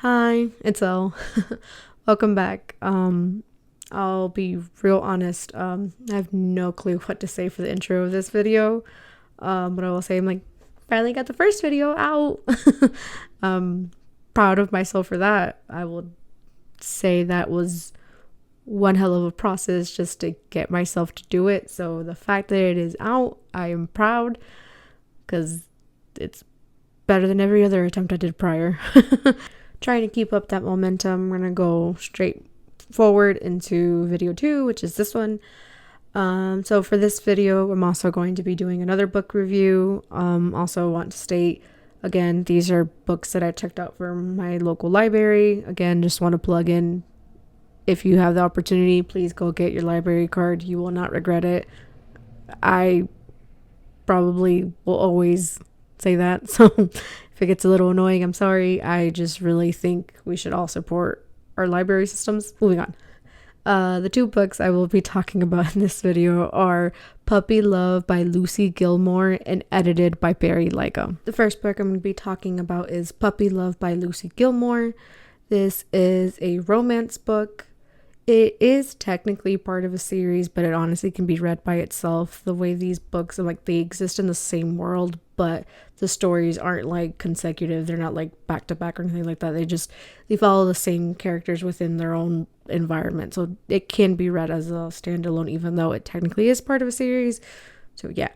Hi, it's Elle. Welcome back. I'll be real honest. I have no clue what to say for the intro of this video. But I will say I'm like finally got the first video out. Proud of myself for that. I will say that was one hell of a process just to get myself to do it. So the fact that it is out, I am proud because it's better than every other attempt I did prior. Trying to keep up that momentum. We're gonna go straight forward into video 2, which is this one. So for this video, I'm also going to be doing another book review. Also want to state, again, these are books that I checked out from my local library. Again, just want to plug in, if you have the opportunity, please go get your library card. You will not regret it. I probably will always say that. So if it gets a little annoying, I'm sorry. I just really think we should all support our library systems. Moving on. The two books I will be talking about in this video are Puppy Love by Lucy Gilmore and edited by Lyga. The first book I'm going to be talking about is Puppy Love by Lucy Gilmore. This is a romance book. It is technically part of a series, but it honestly can be read by itself. The way these books are, like, they exist in the same world, but the stories aren't like consecutive. They're not like back to back or anything like that. They follow the same characters within their own environment. So it can be read as a standalone, even though it technically is part of a series. So yeah.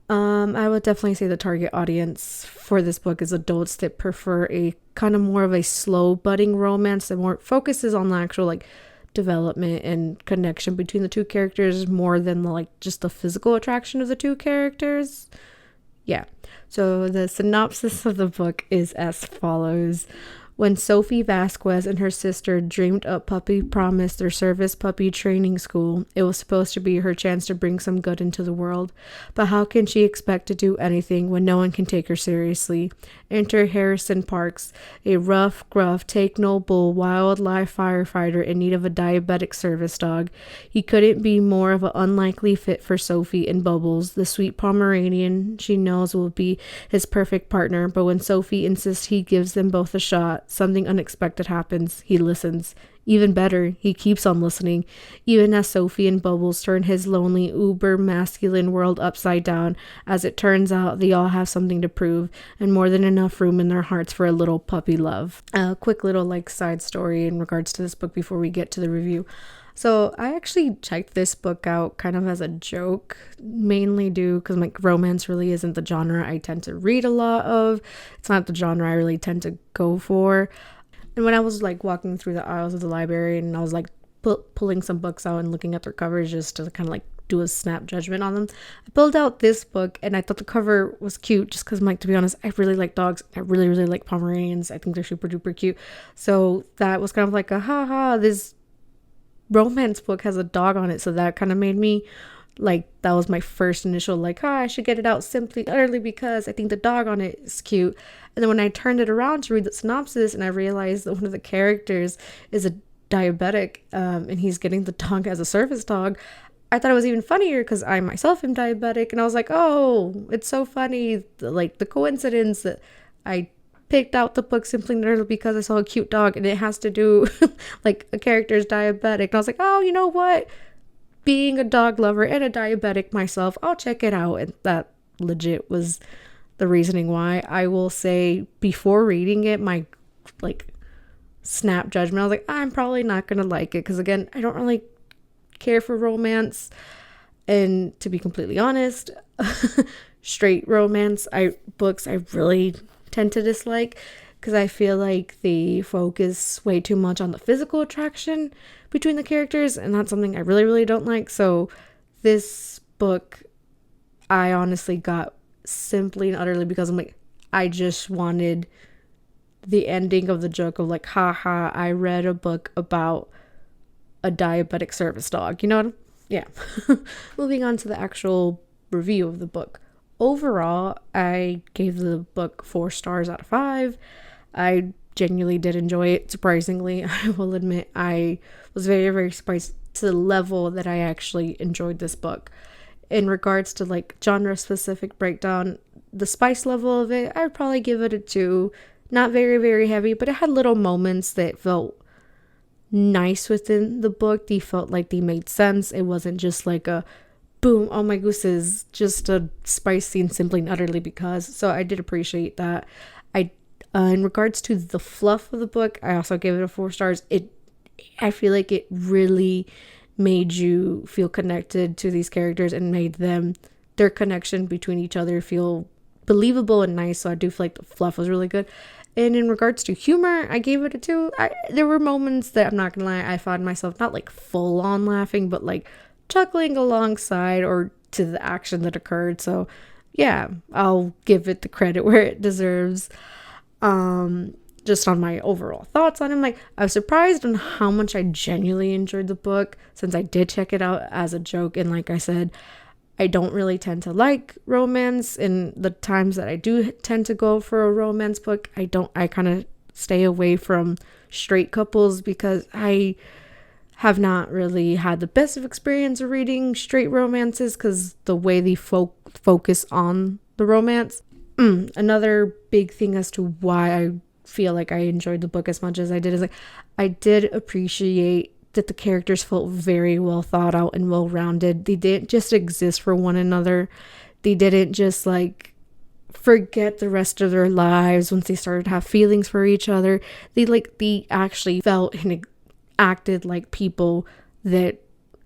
I would definitely say the target audience for this book is adults that prefer a kind of more of a slow budding romance that more focuses on the actual like development and connection between the two characters more than like just the physical attraction of the two characters. Yeah. So the synopsis of the book is as follows. When Sophie Vasquez and her sister dreamed up Puppy Promise, their service puppy training school, it was supposed to be her chance to bring some good into the world. But how can she expect to do anything when no one can take her seriously? Enter Harrison Parks, a rough, gruff, take-no-bull wildlife firefighter in need of a diabetic service dog. He couldn't be more of an unlikely fit for Sophie and Bubbles, the sweet Pomeranian she knows will be his perfect partner. But when Sophie insists he gives them both a shot, something unexpected happens. He listens. Even better, he keeps on listening, even as Sophie and Bubbles turn his lonely, uber-masculine world upside down. As it turns out, they all have something to prove, and more than enough room in their hearts for a little puppy love. A quick little side story in regards to this book before we get to the review. So I actually checked this book out kind of as a joke, mainly due because romance really isn't the genre I tend to read a lot of. It's not the genre I really tend to go for. And when I was walking through the aisles of the library and I was pulling some books out and looking at their covers just to kind of do a snap judgment on them, I pulled out this book and I thought the cover was cute just because to be honest, I really like dogs. I really, really like Pomeranians. I think they're super duper cute. So that was kind of like a haha, this romance book has a dog on it. So that kind of made me that was my first initial I should get it out simply utterly because I think the dog on it is cute. And then when I turned it around to read the synopsis and I realized that one of the characters is a diabetic, and he's getting the dog as a service dog, I thought it was even funnier because I myself am diabetic, and I was like, oh, it's so funny, the coincidence that I picked out the book simply because I saw a cute dog and it has to do a character's diabetic. And I was like, oh, you know what? Being a dog lover and a diabetic myself, I'll check it out. And that legit was the reasoning why. I will say before reading it, my snap judgment, I was like, I'm probably not gonna like it because again, I don't really care for romance, and to be completely honest, straight romance books I really tend to dislike because I feel like they focus way too much on the physical attraction between the characters, and that's something I really, really don't like. So this book I honestly got simply and utterly because I just wanted the ending of the joke of haha, I read a book about a diabetic service dog, yeah. Moving on to the actual review of the book. Overall, I gave the book 4 stars out of 5. I genuinely did enjoy it, surprisingly. I will admit I was very, very surprised to the level that I actually enjoyed this book. In regards to genre specific breakdown, the spice level of it, I'd probably give it a 2. not very, very heavy, but it had little moments that felt nice within the book. They felt like they made sense. It wasn't just like a boom, oh my goose, is just a spice scene simply and utterly because. So I did appreciate that. I in regards to the fluff of the book, I also gave it a 4 stars. I feel like it really made you feel connected to these characters and made their connection between each other feel believable and nice. So I do feel like the fluff was really good. And in regards to humor, I gave it a 2. There were moments that, I'm not gonna lie, I found myself not like full on laughing, but like chuckling alongside or to the action that occurred. So yeah, I'll give it the credit where it deserves. Just on my overall thoughts on him, like, I was surprised on how much I genuinely enjoyed the book, since I did check it out as a joke. And like I said, I don't really tend to like romance, and the times that I do tend to go for a romance book, I kind of stay away from straight couples, because I have not really had the best of experience of reading straight romances, because the way they focus on the romance. Another big thing as to why I feel like I enjoyed the book as much as I did is, like, I did appreciate that the characters felt very well thought out and well rounded. They didn't just exist for one another. They didn't just like forget the rest of their lives once they started to have feelings for each other. They actually felt and acted like people that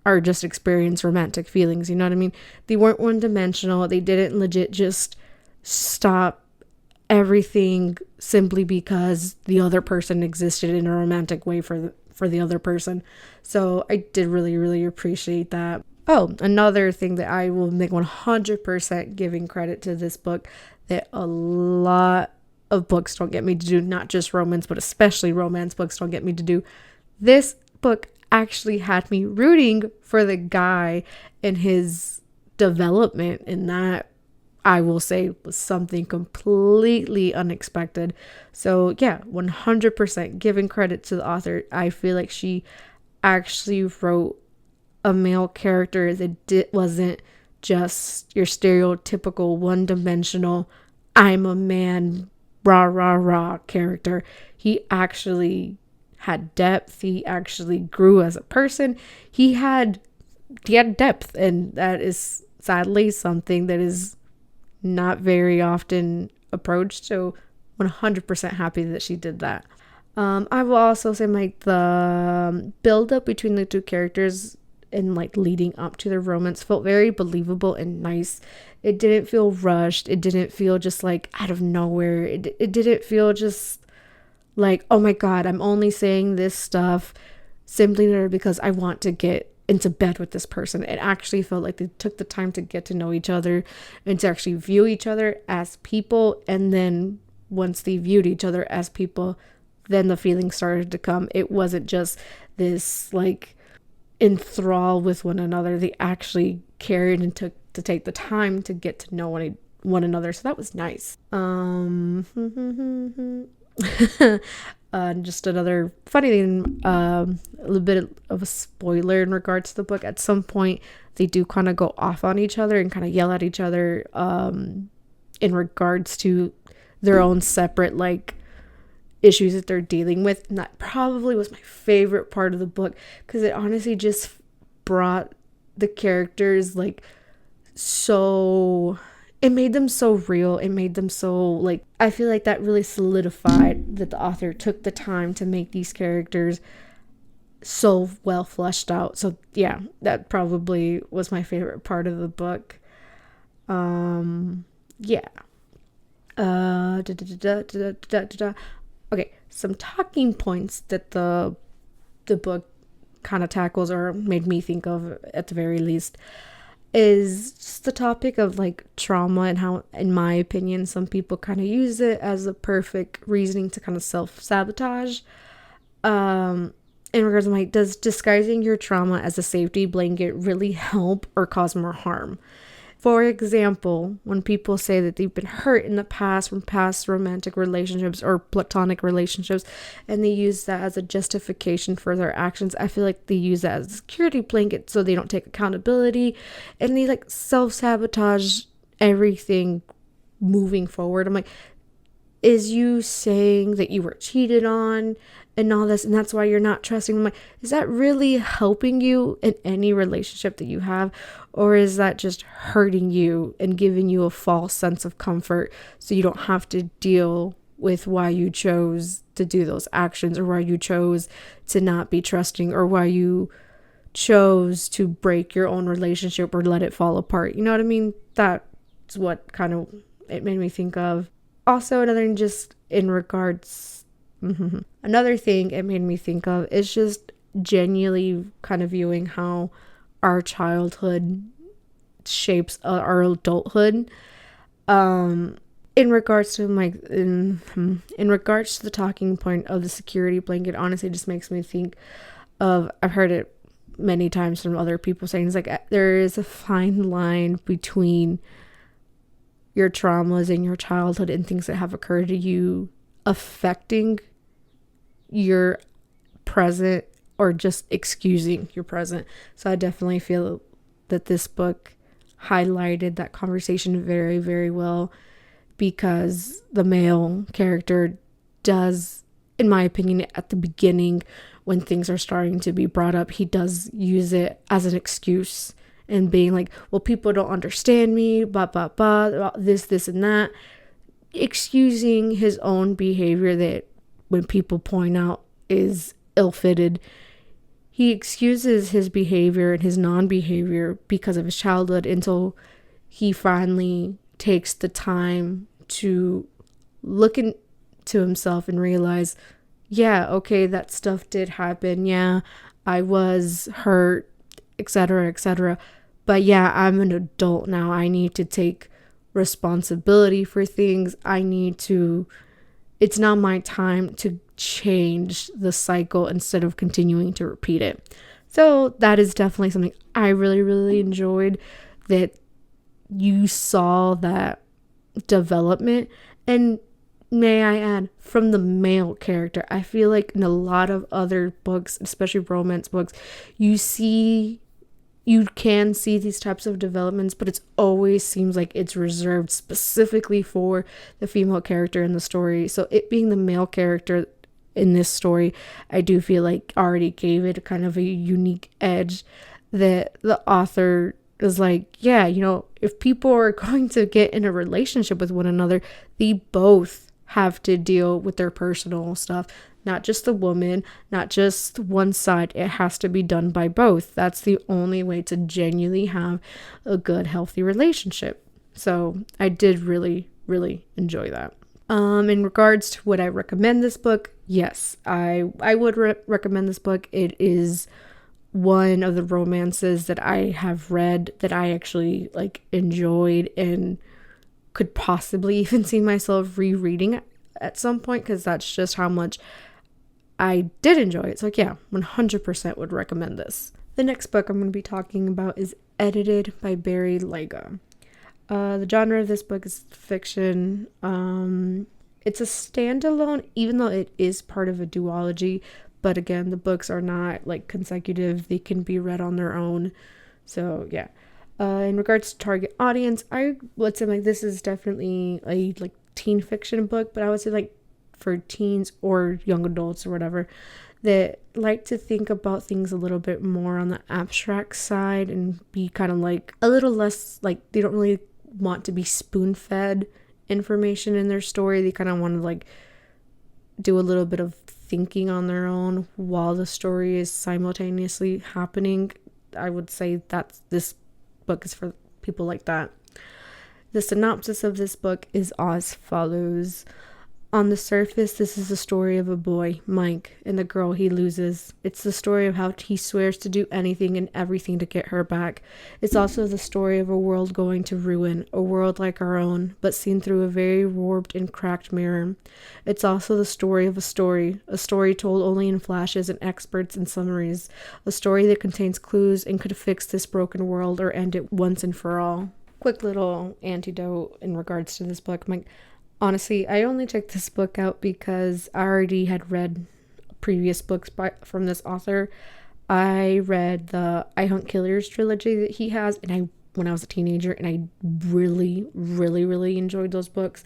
are just experience romantic feelings. You know what I mean? They weren't one dimensional. They didn't legit just stop everything simply because the other person existed in a romantic way for the other person. So I did really, really appreciate that. Oh, another thing that I will make 100% giving credit to this book that a lot of books don't get me to do, not just romance, but especially romance books don't get me to do. This book actually had me rooting for the guy and his development, and that, I will say, was something completely unexpected. So yeah, 100% giving credit to the author. I feel like she actually wrote a male character that wasn't just your stereotypical one-dimensional, I'm a man, rah, rah, rah character. He actually had depth. He actually grew as a person. He had depth, and that is sadly something that is not very often approached. So 100% happy that she did that. I will also say, like, the build up between the two characters and like leading up to the romance felt very believable and nice. It didn't feel rushed. It didn't feel just like out of nowhere. It didn't feel just like, oh my god, I'm only saying this stuff simply because I want to get into bed with this person. It actually felt like they took the time to get to know each other and to actually view each other as people. And then once they viewed each other as people, then the feelings started to come. It wasn't just this like enthrall with one another. They actually cared and took to take the time to get to know one another. So that was nice. Just another funny thing, a little bit of a spoiler in regards to the book. At some point, they do kind of go off on each other and kind of yell at each other in regards to their own separate like issues that they're dealing with. And that probably was my favorite part of the book, because it honestly just brought the characters like so, it made them so real. It made them so like, I feel like that really solidified that the author took the time to make these characters so well fleshed out. So yeah, that probably was my favorite part of the book. Yeah. Okay, some talking points that the book kind of tackles, or made me think of at the very least, is just the topic of like trauma, and how, in my opinion, some people kind of use it as a perfect reasoning to kind of self-sabotage. In regards to like, does disguising your trauma as a safety blanket really help or cause more harm? For example, when people say that they've been hurt in the past from past romantic relationships or platonic relationships, and they use that as a justification for their actions, I feel like they use that as a security blanket so they don't take accountability, and they like self-sabotage everything moving forward. I'm like, is you saying that you were cheated on and all this, and that's why you're not trusting them? Like, is that really helping you in any relationship that you have? Or is that just hurting you and giving you a false sense of comfort so you don't have to deal with why you chose to do those actions, or why you chose to not be trusting, or why you chose to break your own relationship or let it fall apart? You know what I mean? That's what kind of it made me think of. Also, another thing just in regards, another thing it made me think of is just genuinely kind of viewing how our childhood shapes our adulthood. In regards to in regards to the talking point of the security blanket, honestly, it just makes me think of, I've heard it many times from other people saying, it's like there is a fine line between your traumas in your childhood and things that have occurred to you affecting your present or just excusing your present. So I definitely feel that this book highlighted that conversation very, very well, because the male character does, in my opinion, at the beginning when things are starting to be brought up, he does use it as an excuse and being like, well, people don't understand me, this, and that. Excusing his own behavior that when people point out is ill-fitted. He excuses his behavior and his non-behavior because of his childhood until he finally takes the time to look into himself and realize, yeah, okay, that stuff did happen. Yeah, I was hurt, etc., etc. But yeah, I'm an adult now. I need to take responsibility for things. It's not my time to change the cycle instead of continuing to repeat it. So that is definitely something I really, really enjoyed, that you saw that development. And may I add, from the male character. I feel like in a lot of other books, especially romance books, you can see these types of developments, but it always seems like it's reserved specifically for the female character in the story. So it being the male character in this story, I do feel like already gave it kind of a unique edge, that the author is like, yeah, if people are going to get in a relationship with one another, they both have to deal with their personal stuff. Not just the woman, not just one side. It has to be done by both. That's the only way to genuinely have a good, healthy relationship. So I did really, really enjoy that. In regards to would I recommend this book? Yes, I would recommend this book. It is one of the romances that I have read that I actually enjoyed and could possibly even see myself rereading at some point, because that's just how much I did enjoy it. So yeah, 100% would recommend this. The next book I'm going to be talking about is Edited by Barry Lyga. The genre of this book is fiction. It's a standalone, even though it is part of a duology. But again, the books are not consecutive. They can be read on their own. So yeah. In regards to target audience, I would say this is definitely a teen fiction book, but I would say for teens or young adults or whatever that like to think about things a little bit more on the abstract side and be kind of a little less they don't really want to be spoon-fed information in their story. They kind of want to do a little bit of thinking on their own while the story is simultaneously happening. I would say that this book is for people like that. The synopsis of this book is as follows. On the surface, this is the story of a boy, Mike, and the girl he loses. It's the story of how he swears to do anything and everything to get her back. It's also the story of a world going to ruin, a world like our own, but seen through a very warped and cracked mirror. It's also the story of a story told only in flashes and experts and summaries, a story that contains clues and could fix this broken world or end it once and for all. Quick little antidote in regards to this book. Honestly, I only checked this book out because I already had read previous books from this author. I read the I Hunt Killers trilogy that he has, when I was a teenager, and I really, really, really enjoyed those books.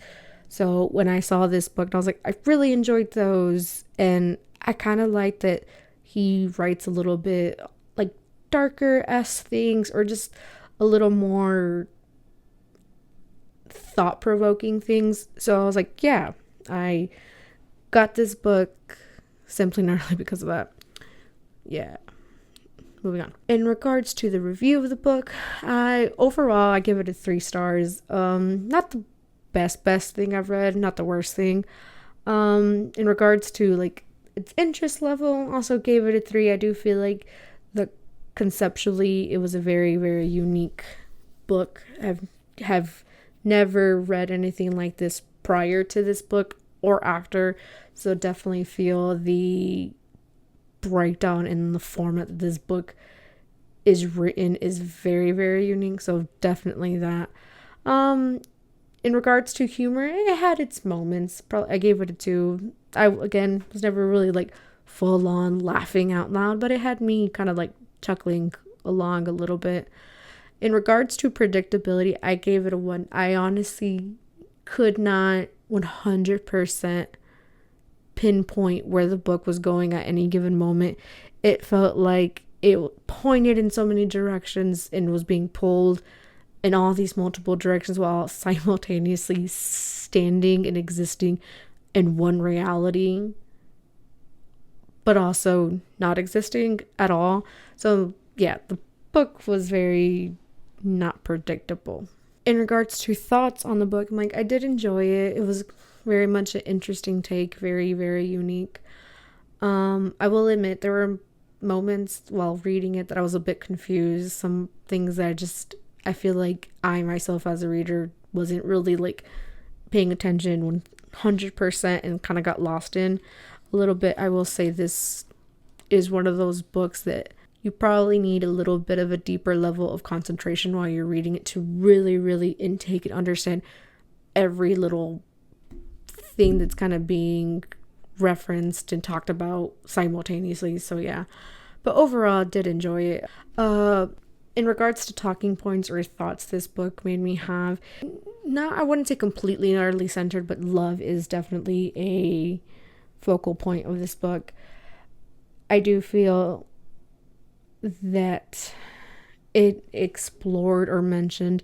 So when I saw this book, I was like, I really enjoyed those. And I kind of like that he writes a little bit like darker-esque things, or just a little more thought-provoking things. So I was like, yeah, I got this book simply not really because of that. Yeah. Moving on. In regards to the review of the book, I give it a 3 stars. Not the best thing I've read, not the worst thing. In regards to like its interest level, also gave it a 3. I do feel like the conceptually it was a very, very unique book. Have never read anything like this prior to this book or after, so definitely feel the breakdown in the format that this book is written is very, very unique. So definitely that. In regards to humor, it had its moments. Probably I gave it a 2. I again was never really like full on laughing out loud, but it had me kind of like chuckling along a little bit. In regards to predictability, I gave it a 1. I honestly could not 100% pinpoint where the book was going at any given moment. It felt like it pointed in so many directions and was being pulled in all these multiple directions while simultaneously standing and existing in one reality, but also not existing at all. So yeah, the book was very not predictable. In regards to thoughts on the book, I'm like, I did enjoy it. It was very much an interesting take, very, very unique. I will admit there were moments while reading it that I was a bit confused. Some things that I feel like I myself as a reader wasn't really like paying attention 100% and kind of got lost in a little bit. I will say this is one of those books that you probably need a little bit of a deeper level of concentration while you're reading it to really, really intake and understand every little thing that's kind of being referenced and talked about simultaneously. So yeah, but overall I did enjoy it. In regards to talking points or thoughts this book made me have, not, I wouldn't say completely and utterly centered, but love is definitely a focal point of this book. I do feel that it explored or mentioned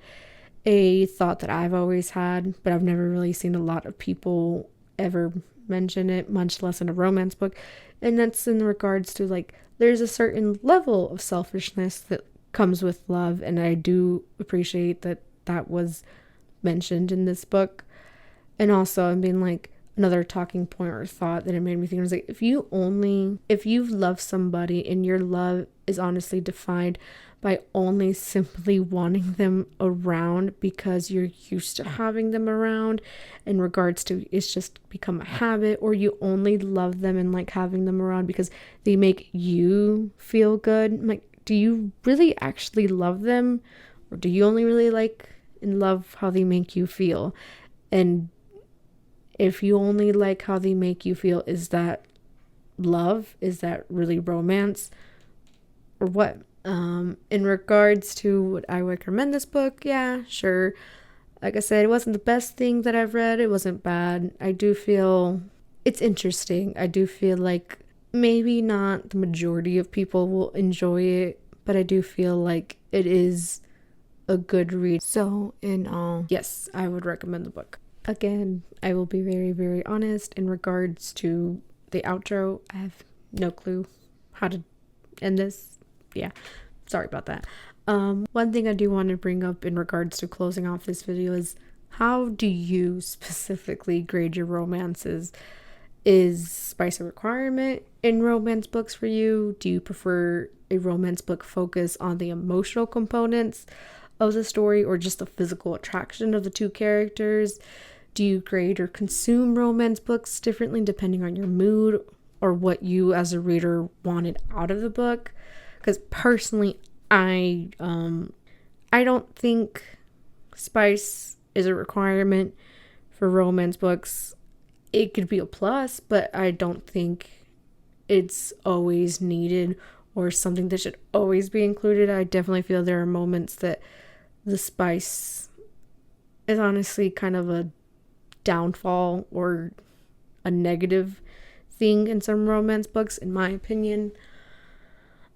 a thought that I've always had, but I've never really seen a lot of people ever mention it, much less in a romance book. And that's in regards to like, there's a certain level of selfishness that comes with love. And I do appreciate that that was mentioned in this book. And also, I'm being like, another talking point or thought that it made me think was like, if you've loved somebody and your love is honestly defined by only simply wanting them around because you're used to having them around, in regards to it's just become a habit, or you only love them and like having them around because they make you feel good, I'm like, do you really actually love them, or do you only really like and love how they make you feel? And if you only like how they make you feel, is that love? Is that really romance? Or what? In regards to would I recommend this book? Yeah, sure. Like I said, it wasn't the best thing that I've read. It wasn't bad. I do feel it's interesting. I do feel like maybe not the majority of people will enjoy it, but I do feel like it is a good read. So in all, yes, I would recommend the book. Again, I will be very, very honest in regards to the outro. I have no clue how to end this. Yeah, sorry about that. One thing I do want to bring up in regards to closing off this video is, how do you specifically grade your romances? Is spice a requirement in romance books for you? Do you prefer a romance book focus on the emotional components of the story, or just the physical attraction of the two characters? Do you grade or consume romance books differently depending on your mood or what you as a reader wanted out of the book? Because personally, I don't think spice is a requirement for romance books. It could be a plus, but I don't think it's always needed or something that should always be included. I definitely feel there are moments that the spice is honestly kind of a downfall or a negative thing in some romance books, in my opinion.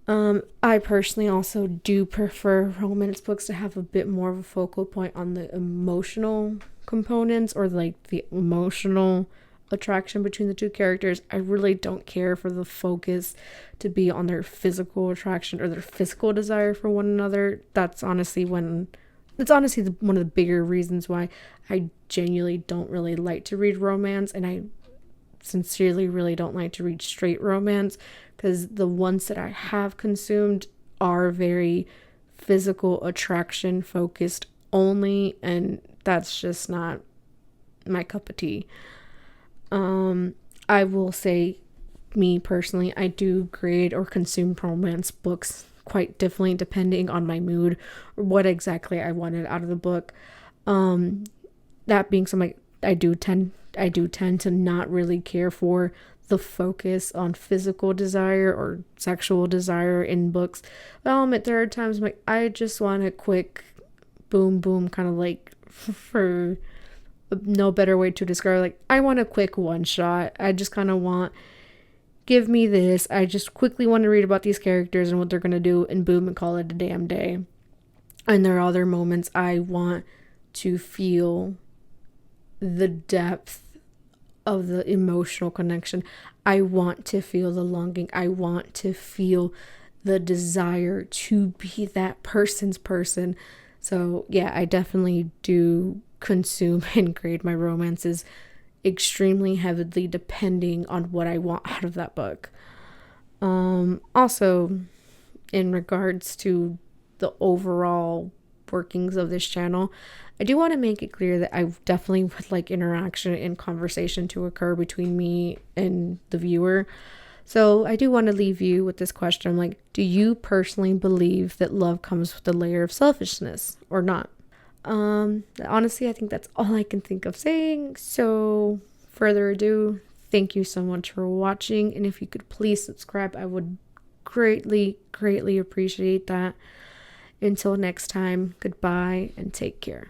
I personally also do prefer romance books to have a bit more of a focal point on the emotional components, or like the emotional attraction between the two characters. I really don't care for the focus to be on their physical attraction or their physical desire for one another. That's honestly one of the bigger reasons why I genuinely don't really like to read romance, and I sincerely really don't like to read straight romance, because the ones that I have consumed are very physical attraction focused only, and that's just not my cup of tea. I will say, me personally, I do grade or consume romance books quite differently depending on my mood or what exactly I wanted out of the book. That being said, I do tend to not really care for the focus on physical desire or sexual desire in books. But I'll admit there are times I just want a quick boom boom, kind of like, for no better way to describe, I want a quick one shot. I just kind of want, give me this. I just quickly want to read about these characters and what they're going to do, and boom, and call it a damn day. And there are other moments I want to feel the depth of the emotional connection. I want to feel the longing. I want to feel the desire to be that person's person. So yeah, I definitely do consume and grade my romances extremely heavily depending on what I want out of that book. Also, in regards to the overall workings of this channel, I do want to make it clear that I definitely would like interaction and conversation to occur between me and the viewer. So I do want to leave you with this question, do you personally believe that love comes with a layer of selfishness or not? Honestly, I think that's all I can think of saying. So further ado, thank you so much for watching, and if you could please subscribe, I would greatly appreciate that. Until next time, goodbye and take care.